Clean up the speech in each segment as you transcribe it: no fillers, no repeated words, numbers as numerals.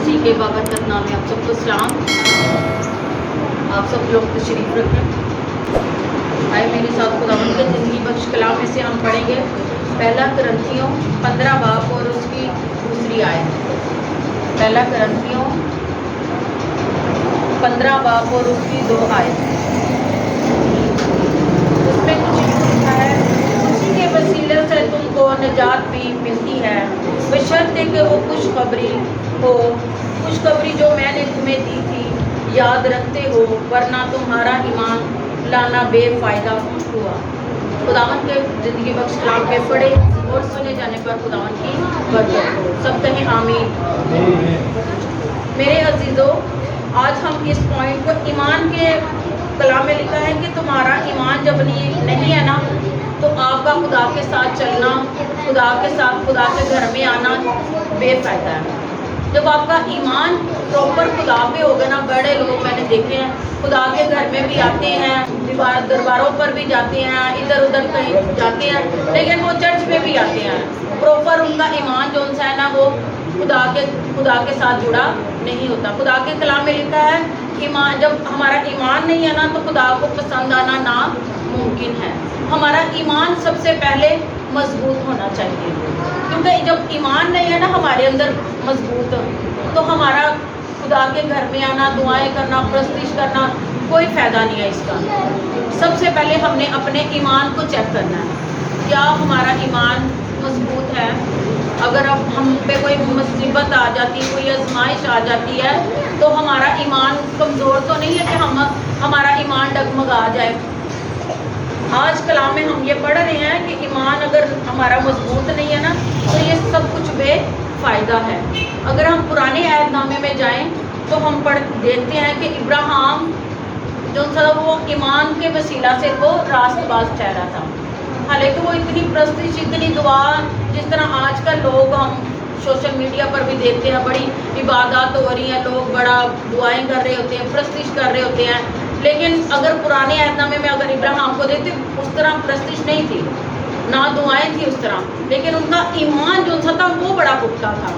मसीह के बाबरकत नाम में आप सबको सलाम। आप सब लोग तशरीफ रखें। आए मेरे साथ खुदावंद के ज़िंदगी बख्श कलाम में से हम पढ़ेंगे पहला कुरिन्थियों 15 बाब और उसकी दूसरी आयत। पहला कुरिन्थियों 15 बाब और उसकी 2 आयत। उसमें कुछ लिखा है, उसी के वसीले से तुमको निजात भी मिलती है, बशर्ते कि वो खुशखबरी हो, खुशखबरी जो मैंने तुम्हें दी थी याद रखते हो, वरना तुम्हारा ईमान लाना बेफायदा हुआ। खुदावंद के ज़िंदगी बख्श कलाम के पढ़े और सुने जाने पर खुदावंद की बरकत हो। सब कहें आमीन। मेरे अजीज़ों, आज हम इस पॉइंट को ईमान के कलाम में लिखा है कि तुम्हारा ईमान जब नहीं है ना, तो आपका खुदा के साथ चलना, खुदा के साथ खुदा के घर में आना बेफायदा है। जब आपका ईमान प्रॉपर खुदा पे होगा ना, बड़े लोग मैंने देखे हैं खुदा के घर में भी आते हैं, दरबारों पर भी जाते हैं, इधर उधर कहीं जाते हैं, लेकिन वो चर्च में भी आते हैं, प्रॉपर उनका ईमान जो उनसे है ना वो खुदा के साथ जुड़ा नहीं होता। खुदा के कलाम में लिखा है ईमान, जब हमारा ईमान नहीं है ना तो खुदा को पसंद आना नामुमकिन है। हमारा ईमान सबसे पहले मजबूत होना चाहिए, क्योंकि जब ईमान नहीं है ना हमारे अंदर मजबूत, तो हमारा खुदा के घर में आना, दुआएं करना, प्रस्तिश करना कोई फ़ायदा नहीं है इसका। सबसे पहले हमने अपने ईमान को चेक करना है, क्या हमारा ईमान मजबूत है। अगर अब हम पे कोई मुसीबत आ जाती, कोई आजमाइश आ जाती है, तो हमारा ईमान कमज़ोर तो नहीं है कि हमारा ईमान डगमगा जाए। आज कलाम में हम ये पढ़ रहे हैं कि ईमान अगर हमारा मजबूत नहीं है ना, तो ये सब कुछ बेफ़ायदा है। अगर हम पुराने अहदनामे में जाएं तो हम देखते हैं कि इब्राहिम जो था वो ईमान के वसीला से वो रास्तबाज ठहरा था। हालांकि वो इतनी प्रस्तिश, इतनी दुआ, जिस तरह आजकल लोग हम सोशल मीडिया पर भी देखते हैं, बड़ी इबादत हो रही हैं, लोग बड़ा दुआएं कर रहे होते हैं, प्रस्तिश कर रहे होते हैं, लेकिन अगर पुराने अहदनामे में अगर इब्राहिम को देखते उस तरह प्रस्तिश नहीं थी, ना दुआएं थी उस तरह, लेकिन उनका ईमान जो था वो बड़ा पुख्ता था,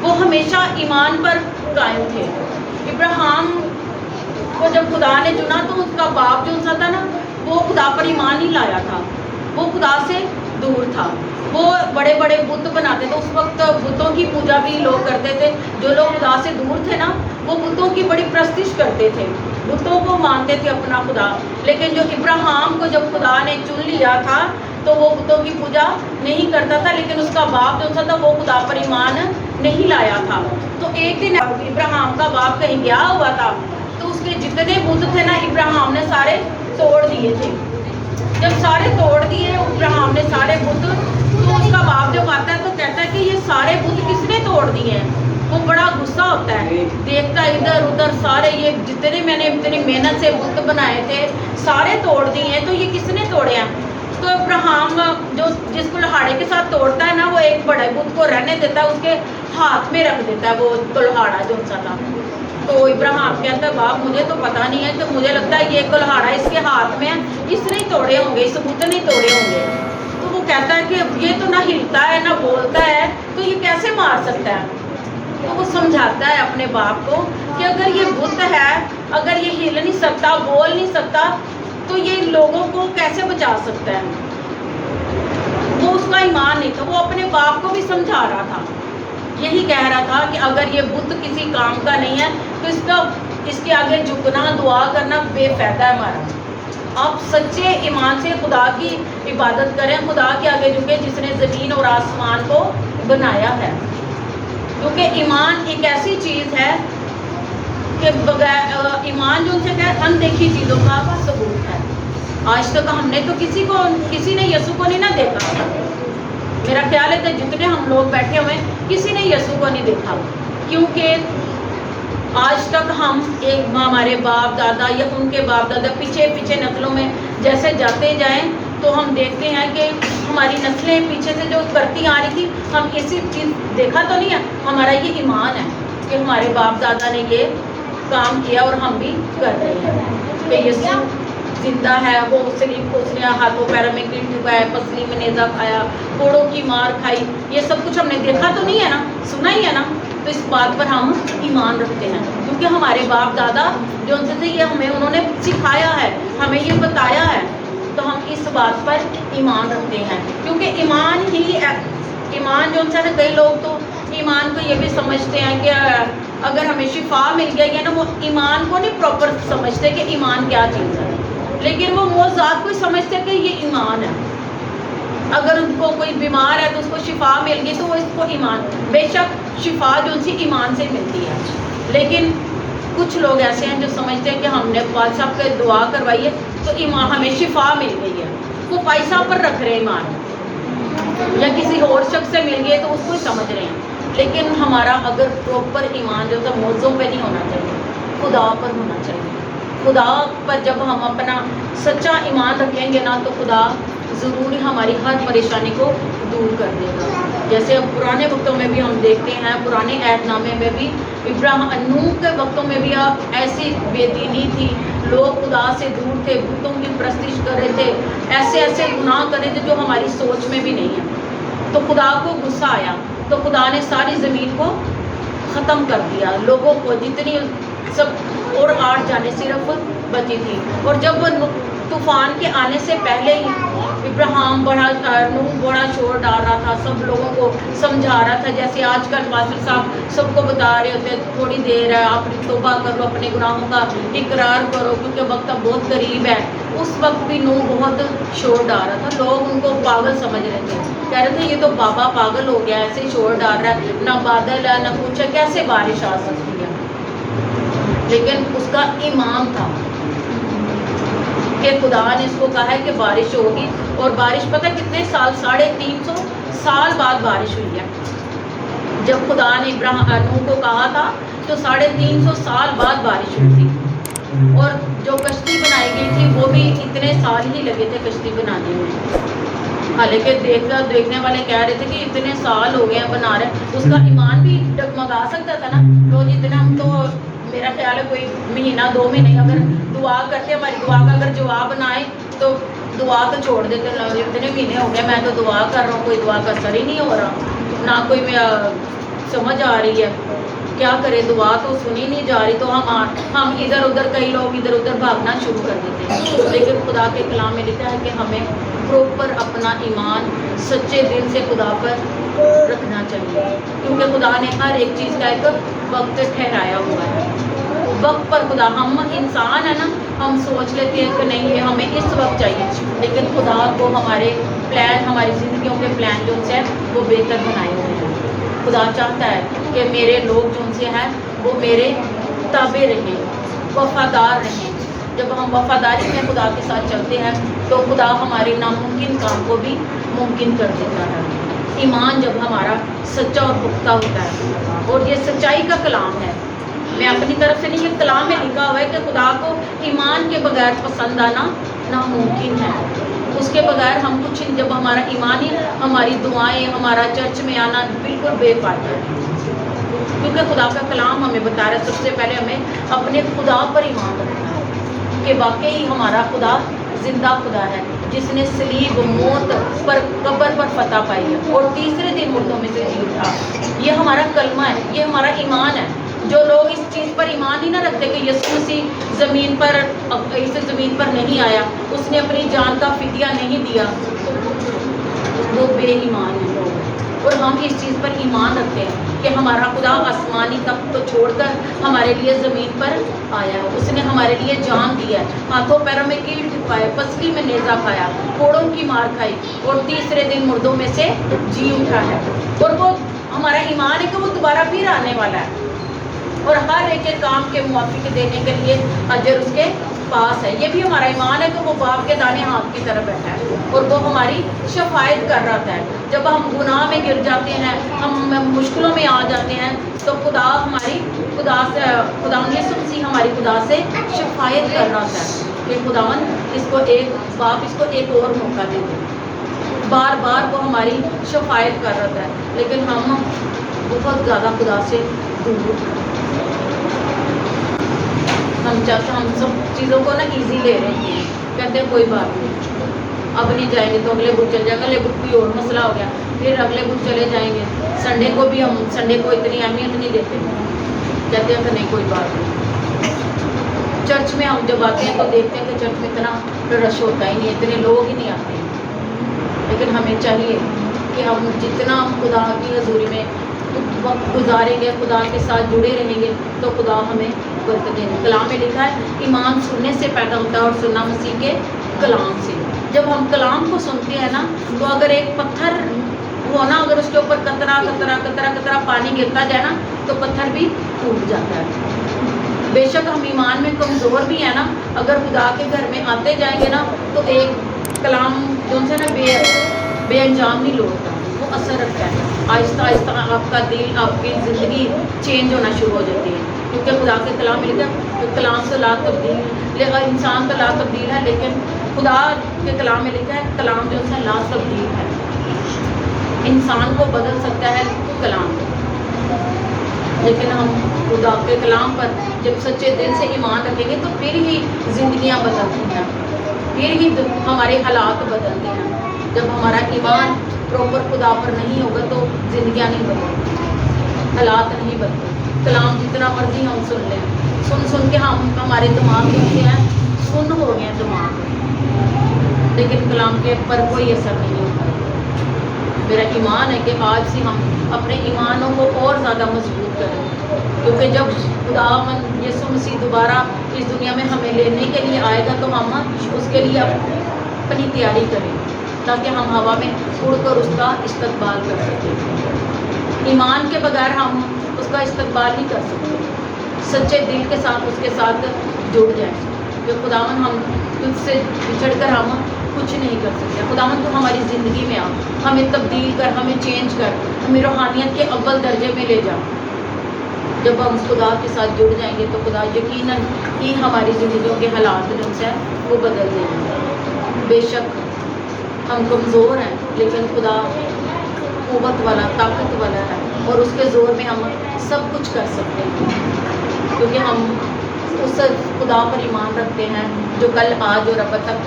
वो हमेशा ईमान पर कायम थे। इब्राहिम को जब खुदा ने चुना तो उसका बाप जो था ना वो खुदा पर ईमान नहीं लाया था, वो खुदा से दूर था, वो बड़े बड़े बुत बनाते थे। उस वक्त बुतों की पूजा भी लोग करते थे, जो लोग खुदा से दूर थे ना वो बुतों की बड़ी प्रस्तिश करते थे, बुतों को मानते थे अपना खुदा। लेकिन जो इब्राहिम को जब खुदा ने चुन लिया था तो वो बुतों की पूजा नहीं करता था, लेकिन उसका बाप जो था वो खुदा पर ईमान नहीं लाया था। तो एक दिन इब्राहिम का बाप कहीं गया हुआ था, तो उसके जितने बुत थे ना इब्राहिम ने सारे तोड़ दिए थे। जब सारे तोड़ दिए इब्राहिम ने सारे बुत, तो उसका बाप जब आता है तो कहता है कि ये सारे बुत किसने तोड़ दिए हैं। वो बड़ा गुस्सा होता है, देखता इधर उधर, सारे ये जितने मैंने इतनी मेहनत से बुत बनाए थे सारे तोड़ दिए हैं, तो ये किसने तोड़े हैं। तो इब्राहिम जो जिसको लोहाड़े के साथ तोड़ता है ना, वो एक बड़े बुत को रहने देता है, उसके हाथ में रख देता है वो कुल्हाड़ा जो सा था। तो इब्राहिम कहता है बाप मुझे तो पता नहीं है, तो मुझे लगता है ये कुल्हाड़ा इसके हाथ में है, इसने ही तोड़े होंगे, इस बुत ने तोड़े होंगे। तो वो कहता है कि ये तो ना हिलता है ना बोलता है, तो ये कैसे मार सकता है। तो वो समझाता है अपने बाप को कि अगर ये बुत है, अगर ये हिल नहीं सकता, बोल नहीं सकता, तो ये लोगों को कैसे बचा सकता है। वो उसका ईमान नहीं था, वो अपने बाप को भी समझा रहा था, यही कह रहा था कि अगर ये बुत किसी काम का नहीं है तो इसके आगे झुकना, दुआ करना बेफायदा है हमारा। आप सच्चे ईमान से खुदा की इबादत करें, खुदा के आगे झुके जिसने ज़मीन और आसमान को बनाया है, क्योंकि ईमान एक ऐसी चीज़ है कि बगैर ईमान जो उनसे क्या अनदेखी चीज़ों का सबूत है। आज तक हमने तो किसी ने यीशु को नहीं ना देखा। मेरा ख्याल है कि जितने हम लोग बैठे हुए किसी ने यीशु को नहीं देखा, क्योंकि आज तक हम हमारे बाप दादा या उनके बाप दादा पीछे पीछे नस्लों में जैसे जाते जाएं तो हम देखते हैं कि हमारी नस्लें पीछे से जो करती आ रही थी, हम इसी चीज़ देखा तो नहीं है। हमारा ये ईमान है कि हमारे बाप दादा ने ये काम किया और हम भी कर रहे हैं कि यीशु जिंदा है, वो सलीब को उसने हाथों पैरों में कील ठुकाया, पसली में नेज़ा खाया, कोड़ों की मार खाई, ये सब कुछ हमने देखा तो नहीं है ना, सुना ही है ना। تو اس بات پر ہم ایمان رکھتے ہیں، کیونکہ ہمارے باپ دادا جو ان سے تھے یہ ہمیں انہوں نے سکھایا ہے، ہمیں یہ بتایا ہے، تو ہم اس بات پر ایمان رکھتے ہیں، کیونکہ ایمان جو ان سے نا، کئی لوگ تو ایمان کو یہ بھی سمجھتے ہیں کہ اگر ہمیں شفا مل گئی ہے نا، وہ ایمان کو نہیں پراپر سمجھتے کہ ایمان کیا چیز ہے، لیکن وہ ذات کو ہی سمجھتے کہ یہ ایمان ہے۔ اگر ان کو کوئی بیمار ہے تو اس کو شفا مل گئی تو وہ اس کو ایمان، بے شک شفا جو ان سے ایمان سے ملتی ہے، لیکن کچھ لوگ ایسے ہیں جو سمجھتے ہیں کہ ہم نے پاک صاحب پہ دعا کروائی ہے تو ایمان ہمیں شفا مل گئی ہے، وہ پاک صاحب پر رکھ رہے ہیں ایمان، یا کسی اور شخص سے مل گئی تو اس کو ہی سمجھ رہے ہیں، لیکن ہمارا اگر پراپر ایمان جو تھا موضوع پہ نہیں ہونا چاہیے، خدا پر ہونا چاہیے۔ خدا پر جب ہم اپنا سچا ایمان رکھیں گے نا تو خدا ضرور ہماری ہر پریشانی کو دور کر دے گا۔ جیسے اب پرانے وقتوں میں بھی ہم دیکھتے ہیں، پرانے عہد نامے میں بھی نوح کے وقتوں میں بھی ایسی بے دینی تھی، لوگ خدا سے دور تھے، بتوں کی پرستش کر رہے تھے، ایسے گناہ کر رہے تھے جو ہماری سوچ میں بھی نہیں ہے، تو خدا کو غصہ آیا تو خدا نے ساری زمین کو ختم کر دیا، لوگوں کو جتنی سب اور 8 جانیں صرف بچی تھی، اور جب طوفان کے آنے سے پہلے ہی نوح بڑا شور ڈال رہا تھا، سب لوگوں کو سمجھا رہا تھا، جیسے آج کل پاسٹر صاحب سب کو بتا رہے ہوتے ہیں تھوڑی دیر ہے، آپ توبہ کر لو، اپنے گناہوں کا اقرار کرو کیونکہ وقت اب بہت قریب ہے۔ اس وقت بھی نوح بہت شور ڈال رہا تھا، لوگ ان کو پاگل سمجھ رہے تھے، کہہ رہے تھے یہ تو بابا پاگل ہو گیا، ایسے ہی شور ڈال رہا ہے، نہ بادل ہے نہ کچھ ہے، کیسے بارش آ سکتی ہے؟ لیکن اس کا ایمان تھا کہ خدا نے اس کو کہا ہے کہ بارش ہوگی، اور بارش پتہ کتنے سال، 350 سال بعد بارش ہوئی ہے۔ جب خدا نے نوح کو کہا تھا تو 350 سال بعد بارش ہوئی تھی، اور جو کشتی بنائی گئی تھی وہ بھی اتنے سال ہی لگے تھے کشتی بنانے میں، حالانکہ دیکھنے والے کہہ رہے تھے کہ اتنے سال ہو گئے ہیں بنا رہے، اس کا ایمان بھی ڈگمگا سکتا تھا نا، تو جتنا ہم تو میرا خیال ہے کوئی مہینہ 2 مہینے اگر دعا کرتے، ہماری دعا کا اگر جواب نہ آئے تو دعا تو چھوڑ دیتے، اتنے مہینے ہو گئے میں تو دعا کر رہا ہوں، کوئی دعا کا اثر ہی نہیں ہو رہا، نہ کوئی سمجھ آ رہی ہے، کیا کرے، دعا تو سنی نہیں جا رہی، تو ہم ادھر ادھر، کئی لوگ ادھر ادھر بھاگنا شروع کر دیتے ہیں، لیکن خدا کے کلام میں لکھا ہے کہ ہمیں پراپر اپنا ایمان سچے دل سے خدا پر رکھنا چاہیے، کیونکہ خدا نے ہر ایک چیز کا ایک وقت ٹھہرایا ہوا ہے، وقت پر خدا، ہم انسان ہیں نا، ہم سوچ لیتے ہیں کہ نہیں یہ ہمیں اس وقت چاہیے، لیکن خدا کو ہمارے پلان، ہماری زندگیوں کے پلان جو ان سے وہ بہتر بنائے ہوئے ہیں۔ خدا چاہتا ہے کہ میرے لوگ جو ان سے ہیں وہ میرے تابع رہیں، وفادار رہیں۔ جب ہم وفاداری میں خدا کے ساتھ چلتے ہیں تو خدا ہمارے ناممکن کام کو بھی ممکن کر دیتا ہے۔ ایمان جب ہمارا سچا اور پختہ ہوتا ہے، اور یہ سچائی کا کلام ہے، میں اپنی طرف سے نہیں، یہ کلام میں لکھا ہوا ہے کہ خدا کو ایمان کے بغیر پسند آنا ناممکن ہے، اس کے بغیر ہم کچھ نہیں، جب ہمارا ایمان ہی، ہماری دعائیں، ہمارا چرچ میں آنا بالکل بے فائدہ ہے، کیونکہ خدا کا کلام ہمیں بتا رہا ہے سب سے پہلے ہمیں اپنے خدا پر ایمان رکھنا ہے کہ واقعی ہمارا خدا زندہ خدا ہے، جس نے صلیب، موت پر، قبر پر فتح پائی ہے اور تیسرے دن مردوں میں سے جی اٹھا۔ یہ ہمارا کلمہ ہے، یہ ہمارا ایمان ہے۔ جو لوگ اس چیز پر ایمان ہی نہ رکھتے کہ یسوع مسیح زمین پر نہیں آیا، اس نے اپنی جان کا فدیہ نہیں دیا، وہ بے ایمان ہیں لوگ، اور ہم اس چیز پر ایمان رکھتے ہیں کہ ہمارا خدا آسمانی تخت کو چھوڑ کر ہمارے لیے زمین پر آیا ہے، اس نے ہمارے لیے جان دی ہے، ہاتھوں پیروں میں کیل چھپائے، پسلی میں نیزہ کھایا، کوڑوں کی مار کھائی، اور تیسرے دن مردوں میں سے جی اٹھا ہے، اور وہ ہمارا ایمان ہے کہ وہ دوبارہ پھر آنے والا ہے، اور ہر ایک کام کے موافق دینے کے لیے اجر اس کے پاس ہے۔ یہ بھی ہمارا ایمان ہے کہ وہ باپ کے دائیں ہاتھ کی طرف بیٹھا ہے اور وہ ہماری شفاعت کر رہا ہے۔ جب ہم گناہ میں گر جاتے ہیں، ہم مشکلوں میں آ جاتے ہیں، تو خدا یسوع مسیح ہماری خدا سے شفاعت کر رہا ہے کہ خداوند اس کو ایک اور موقع دے دے، بار بار وہ ہماری شفاعت کر رہا ہے، لیکن ہم بہت زیادہ خدا سے دور، ہم سب چیزوں کو نا ایزی لے رہے ہیں، کہتے ہیں کوئی بات نہیں، अब नहीं जाएंगे तो अगले बुध चले जाएंगे, अगले बुध कोई और मसला हो गया, फिर अगले बुध चले जाएंगे। संडे को भी हम संडे को इतनी अहमियत नहीं देते, कहते हैं कि नहीं कोई बात नहीं। चर्च में हम जब आते हैं तो देखते हैं कि चर्च में इतना रश होता ही नहीं, इतने लोग ही नहीं आते। लेकिन हमें चाहिए कि हम जितना हम खुदा की हजूरी में वक्त गुजारेंगे, खुदा के साथ जुड़े रहेंगे, तो खुदा हमें बरकत देंगे। कलाम में लिखा है ईमान सुनने से पैदा होता है और सुनना मसीह के कलाम से। जब हम कलाम को सुनते हैं ना, तो अगर एक पत्थर हो ना, अगर उसके ऊपर कतरा कतरा कतरा कतरा पानी गिरता जाए ना, तो पत्थर भी टूट जाता है। बेशक हम ईमान में कमज़ोर भी हैं ना, अगर खुदा के घर में आते जाएंगे ना, तो एक कलाम जो से ना बेअंजाम नहीं लौटता, वो असर रखता है। आहिस्ता आहिस्ता आपका दिल, आपकी ज़िंदगी चेंज होना शुरू हो जाती है, क्योंकि खुदा के कलाम में लिखा है कलाम से ला तब्दील, इंसान तो ला तब्दील है, लेकिन खुदा के कलाम में लिखा है कलाम जो है ला तब्दील है। इंसान को बदल सकता है कलाम, लेकिन हम खुदा के कलाम पर जब सच्चे दिल से ईमान रखेंगे तो फिर ही ज़िंदगियाँ बदलती हैं, फिर ही हमारे हालात बदलते हैं। जब हमारा ईमान प्रॉपर खुदा पर नहीं होगा तो ज़िंदगियाँ नहीं बदलती, हालात नहीं बदलते। कलाम जितना मर्जी हम सुन लें, सुन सुन के हम हमारे दिमाग में होते हैं, सुन हो गए दिमाग, लेकिन कलाम के पर कोई असर नहीं होता। मेरा ईमान है कि आज से हम अपने ईमानों को और ज़्यादा मजबूत करें, क्योंकि जब खुदावंद यीशु मसीह दोबारा इस दुनिया में हमें लेने के लिए आएगा तो हम उसके लिए अपनी तैयारी करें, ताकि हम हवा में उड़कर उसका इस्तकबाल कर सकें। ईमान के बगैर हम उसका इस्तकबाल नहीं कर सकते। सच्चे दिल के साथ उसके साथ जुड़ जाएं, कि खुदावन हम तुझसे बिछड़ कर हम कुछ नहीं कर सकते। खुदावन तू हमारी ज़िंदगी में आ, हमें तब्दील कर, हमें चेंज कर, हमें रूहानियत के अव्वल दर्जे में ले जा। जब हम खुदा के साथ जुड़ जाएंगे तो खुदा यकीनन ही हमारी ज़िंदगियों के हालात जो है वो बदल देंगे। बेशक हम कमज़ोर हैं, लेकिन खुदा क़ुव्वत वाला, ताकत वाला है, और उसके ज़ोर में हम सब कुछ कर सकते हैं, क्योंकि हम उस खुदा पर ईमान रखते हैं जो कल आज और अब तक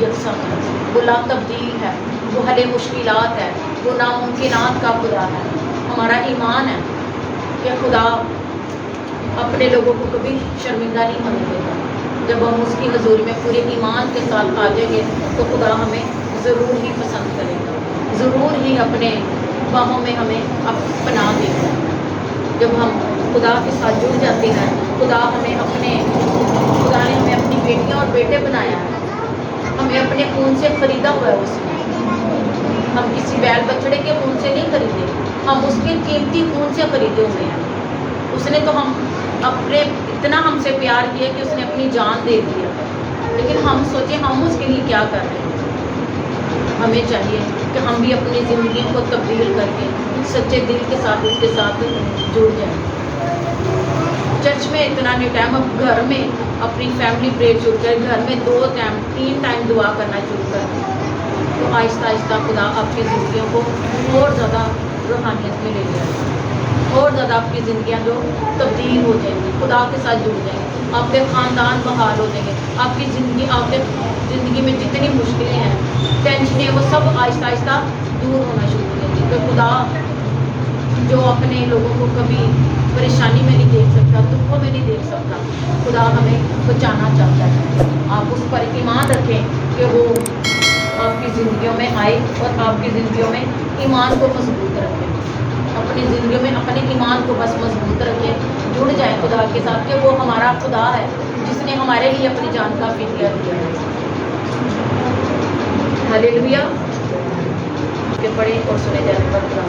यकसा है। वो ला तब्दील है, वो हले मुश्किलात है, वो नामुमकिनात का खुदा है। हमारा ईमान है कि खुदा अपने लोगों को कभी शर्मिंदा नहीं होने देगा। जब हम उसकी हजूरी में पूरे ईमान के साथ आ जाएंगे तो खुदा हमें ज़रूर ही पसंद करेगा, ज़रूर ही अपने बाहों में हमें अपना देगा। जब हम खुदा के साथ जुड़ जाते हैं, खुदा ने हमें अपनी बेटियां और बेटे बनाया है, हमें अपने खून से ख़रीदा हुआ है उसने। हम किसी बैल बछड़े के खून से नहीं खरीदे, हम उसके कीमती खून से खरीदे हुए हैं। उसने तो हम अपने इतना हमसे प्यार किया कि उसने अपनी जान दे दिया, लेकिन हम सोचे हम उसके लिए क्या कर रहे हैं। हमें चाहिए कि हम भी अपनी ज़िंदगी को तब्दील करके सच्चे दिल के साथ उसके साथ जुड़ जाएं। चर्च में इतना नहीं टाइम, अब घर में अपनी फैमिली प्रेयर शुरू करें, घर में 2 टाइम 3 टाइम दुआ करना शुरू करें, तो आहिस्ता आहिस्ता खुदा आपकी ज़िंदगियों को और ज़्यादा रूहानियत में ले जाए, और ज़्यादा आपकी ज़िंदगियाँ जो तब्दील हो जाएंगी, खुदा के साथ जुड़ जाएंगे, आपके ख़ानदान बहाल हो जाएंगे, आपकी ज़िंदगी में जितनी मुश्किलें हैं, टेंशनें, वो सब आहिस्ता आहिस्ता दूर होना शुरू हो जाएंगी। तो खुदा जो अपने लोगों को कभी परेशानी में नहीं देख सकता, दुखों में नहीं देख सकता, खुदा हमें बचाना चाहता है। आप उस पर ईमान रखें कि वो आपकी ज़िंदगियों में आए और आपकी ज़िंदगियों में ईमान को मजबूत रखें। अपनी ज़िंदगियों में अपने ईमान को बस मजबूत रखें, जुड़ जाए खुदा के साथ कि वो हमारा खुदा है जिसने हमारे लिए अपनी जान का फिदिया दिया है। हालेलुया। के पढ़े और सुने जाने पर खुदा